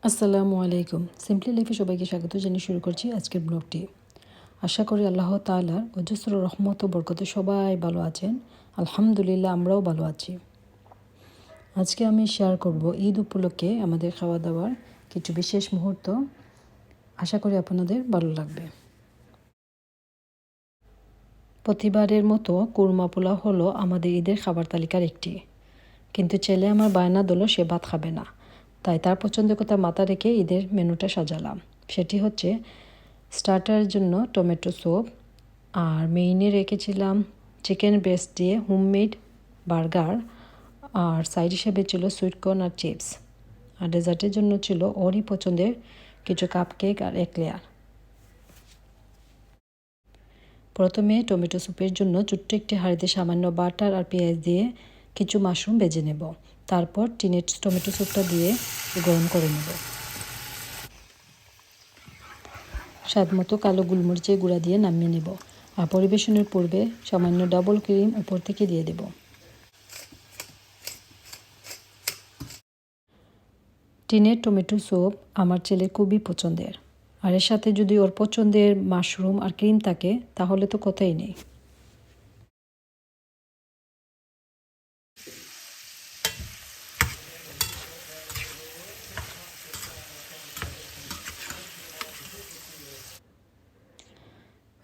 আসসালামু আলাইকুম। সিম্পলি লাইফে সবাইকে স্বাগত জানিয়ে শুরু করছি আজকের ব্লগটি। আশা করি আল্লাহ তাআলার অজস্র রহমত ও বরকতে সবাই ভালো আছেন। আলহামদুলিল্লাহ আমরাও ভালো আছি। আজকে আমি শেয়ার করব ঈদ উপলক্ষে আমাদের খাওয়া দাওয়ার কিছু বিশেষ মুহূর্ত। আশা করি আপনাদের ভালো লাগবে। প্রতিবারের মতো কুরমা পোলাও হলো আমাদের ঈদের খাবার তালিকার একটি, কিন্তু ছেলে আমার বায়না দিল সে ভাত খাবে না, তাই তার পছন্দের কথা মাথা রেখে ঈদের মেনুটা সাজালাম। সেটি হচ্ছে স্টার্টারের জন্য টমেটো স্যুপ, আর মেইনে রেখেছিলাম চিকেন ব্রেস্ট দিয়ে হোমমেড বার্গার, আর সাইড হিসেবে ছিল সুইটকর্ন আর চিপস, আর ডেজার্টের জন্য ছিল ওরই পছন্দের কিছু কাপকেক আর একলেয়ার। প্রথমে টমেটো স্যুপের জন্য ছোট্ট একটি হাঁড়িতে সামান্য বাটার আর পেঁয়াজ দিয়ে কিছু মাশরুম ভেজে নেব। তারপর টিনের টমেটো স্যুপটা দিয়ে গরম করে নেব। স্বাদ মতো কালো গোলমরিচের গুঁড়া দিয়ে নামিয়ে নেব, আর পরিবেশনের পূর্বে সামান্য ডাবল ক্রিম উপর থেকে দিয়ে দেব। টিনের টমেটো স্যুপ আমার ছেলের খুবই পছন্দের, আর এর সাথে যদি ওর পছন্দের মাশরুম আর ক্রিম থাকে তাহলে তো কথাই নেই।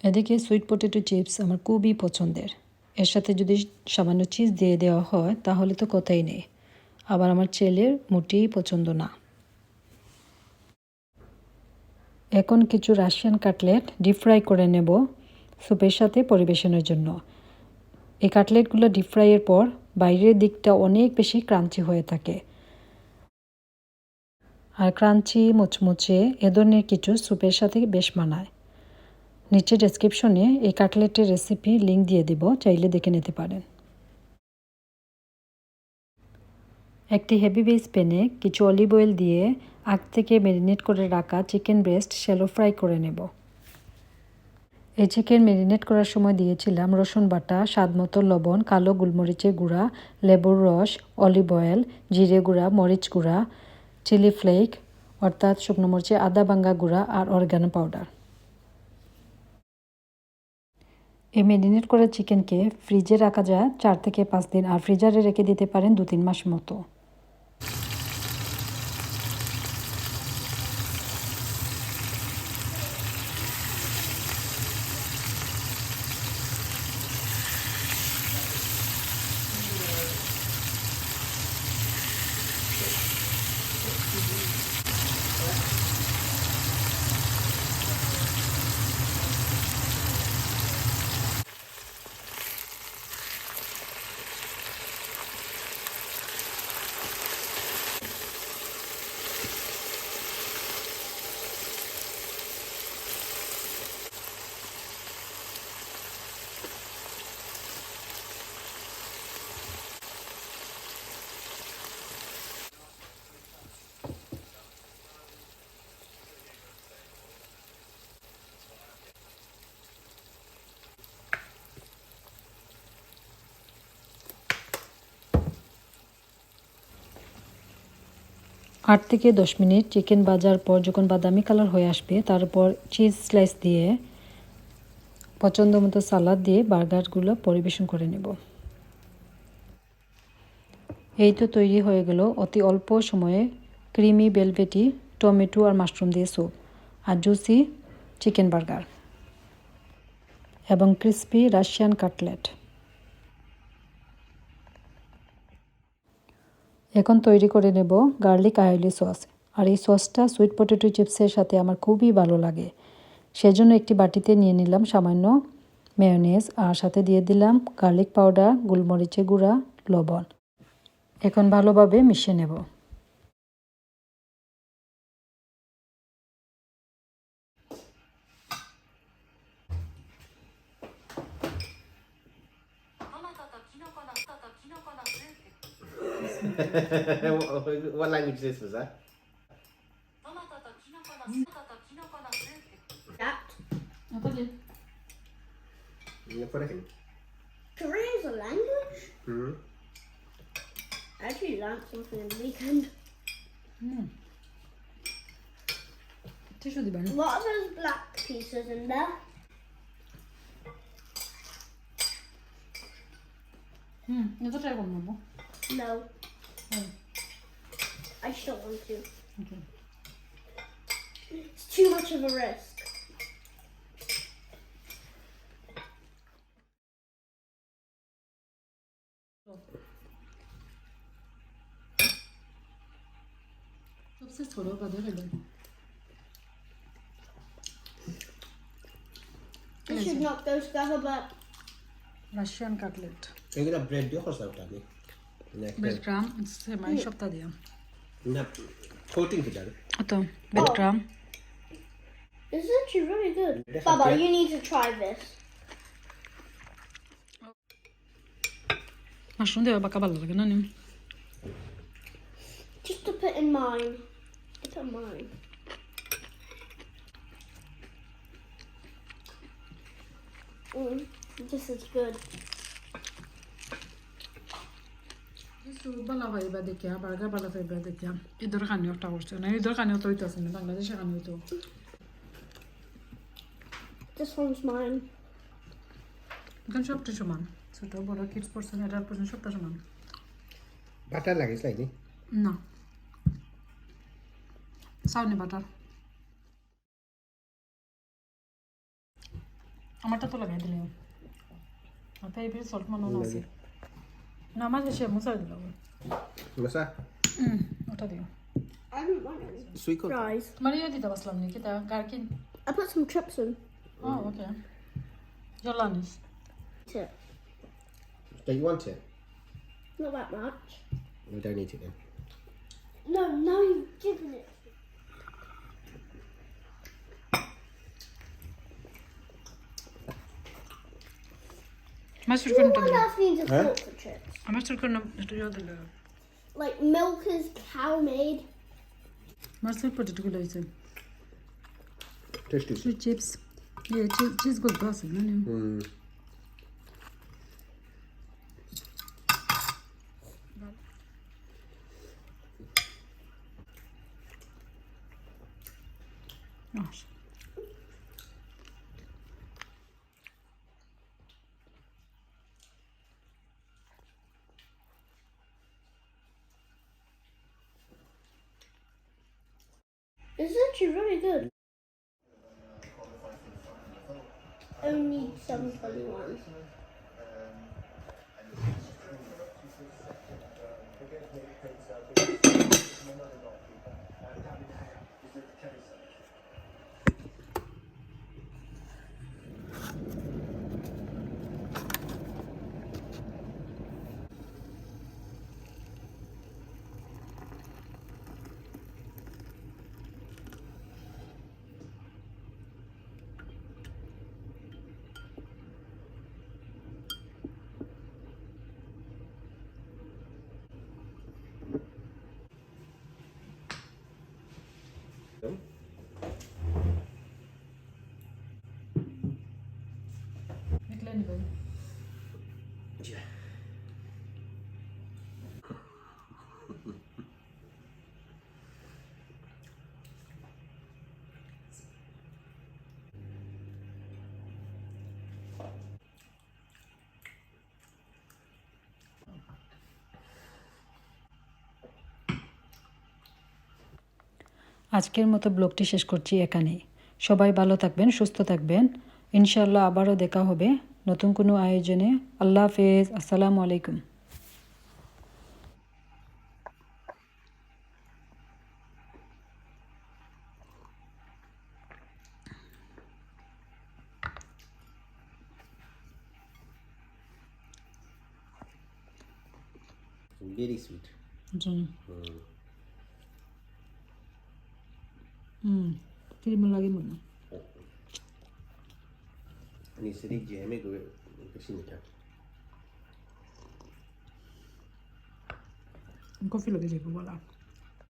এদিকে সুইট পটেটো চিপস আমার খুবই পছন্দের, এর সাথে যদি সামান্য চিজ দিয়ে দেওয়া হয় তাহলে তো কথাই নেই। আবার আমার ছেলের মোটেই পছন্দ না। এখন কিছু রাশিয়ান কাটলেট ডিপ ফ্রাই করে নেব স্যুপের সাথে পরিবেশনের জন্য। এই কাটলেটগুলো ডিপ ফ্রাইয়ের পর বাইরের দিকটা অনেক বেশি ক্রাঞ্চি হয়ে থাকে, আর ক্রাঞ্চি মুচমুচে এ ধরনের কিছু স্যুপের সাথে বেশ মানায়। নিচে ডেসক্রিপশনে এই কাটলেটের রেসিপি লিঙ্ক দিয়ে দেব, চাইলে দেখে নিতে পারেন। একটি হেভি বেস প্যানে কিছু অলিভ অয়েল দিয়ে আগ থেকে ম্যারিনেট করে রাখা চিকেন ব্রেস্ট শ্যালো ফ্রাই করে নেব। এই চিকেন ম্যারিনেট করার সময় দিয়েছিলাম রসুন বাটা, স্বাদ মতো লবণ, কালো গোলমরিচের গুঁড়া, লেবুর রস, অলিভ অয়েল, জিরে গুঁড়া, মরিচ গুঁড়া, চিলি ফ্লেক অর্থাৎ শুকনো মরিচের আদা ভাঙ্গা গুঁড়া আর অরগ্যানো পাউডার। এই ম্যারিনেট করা চিকেনকে ফ্রিজে রাখা যায় 4 থেকে 5 দিন, আর ফ্রিজারে রেখে দিতে পারেন 2-3 মাস মতো। আট থেকে 10 মিনিট চিকেন ভাজার পর যখন বাদামি কালার হয়ে আসবে, তারপর চিজ স্লাইস দিয়ে পছন্দ মতো সালাদ দিয়ে বার্গারগুলো পরিবেশন করে নেব। এই তো তৈরি হয়ে গেল অতি অল্প সময়ে ক্রিমি ভেলভেটি টমেটো আর মাশরুম দিয়ে স্যুপ, আর জুসি চিকেন বার্গার এবং ক্রিস্পি রাশিয়ান কাটলেট। এখন তৈরি করে নেব গার্লিক আইলি সস, আর এই সসটা সুইট পটেটো চিপসের সাথে আমার খুবই ভালো লাগে। সেজন্য একটি বাটিতে নিয়ে নিলাম সামান্য মেয়োনেজ, আর সাথে দিয়ে দিলাম গার্লিক পাউডার, গোলমরিচের গুঁড়া, লবণ। এখন ভালোভাবে মিশিয়ে নেব। What language is this, was that? That Yeah, put it in. Korean is a language? Mm-hmm. I actually learned something in the weekend. Tissue দিবেন What are those black pieces in there? এটা try করবো বাবু No. I just don't want to. Okay. It's too much of a risk. সবচেয়ে ছোট কথা খাইবেন It should not go together, but Russian cutlet এগুলা bread দিয়ে খরচা করতে হবে ব্রেড ক্রাম সেমাই সপ্তাহ দিয়া না কোটিং কি জানো তো bread crumb this is actually really good. Yes, Baba, okay. you need to try this. Mushroom দেওয়া বাঁকা ভালো লাগে না নিম Just to put in mine. To put in mine. This is good. Bala viva দেখিয়া বার্গার বালা viva দেখিয়া ঈদের খানিও একটা করছে না ঈদের খানিও তো হইতেছে না বাংলাদেশে খানিও তো This one's mine. এখন সবটা সমান ছোট বড় কিডস পড়ছেন এটার পর্যন্ত সবটা সমান বাটার লাগে স্লাইডি না সাউনি বাটার আমারটা তো লাগাই দিলে ওটা এই বেশ সল্ট মনে আছে না আমার দেশে মুসাই দিল মশা ওটা দিও I don't want any সুই কো fries. মারিও দিতে পারলাম নাকি তা গার্কিন I put some chips in. Oh, okay. Jolanis. Tip. Do you want it? Not that much. We don't eat it then. No, now you've given it. Master What couldn't on do earth needs a Huh? fork for chips? Master couldn't do the Like milk is cow made. Master put it good. Tasty. Sweet chips. Yeah, cheese good person, no? Gosh. This is actually really good. Only some funny ones. Yeah. আজকের মতো ব্লগটি শেষ করছি এখানেই সবাই ভালো থাকবেন সুস্থ থাকবেন ইনশাআল্লাহ আবারও দেখা হবে নতুন কোনো আয়োজনে আল্লাহ হাফেজ আসসালামু আলাইকুম Very sweet. ক্রিম লাগে মনে Ni seri jeme go kesini kan. Coffee লাগে যাবো বলা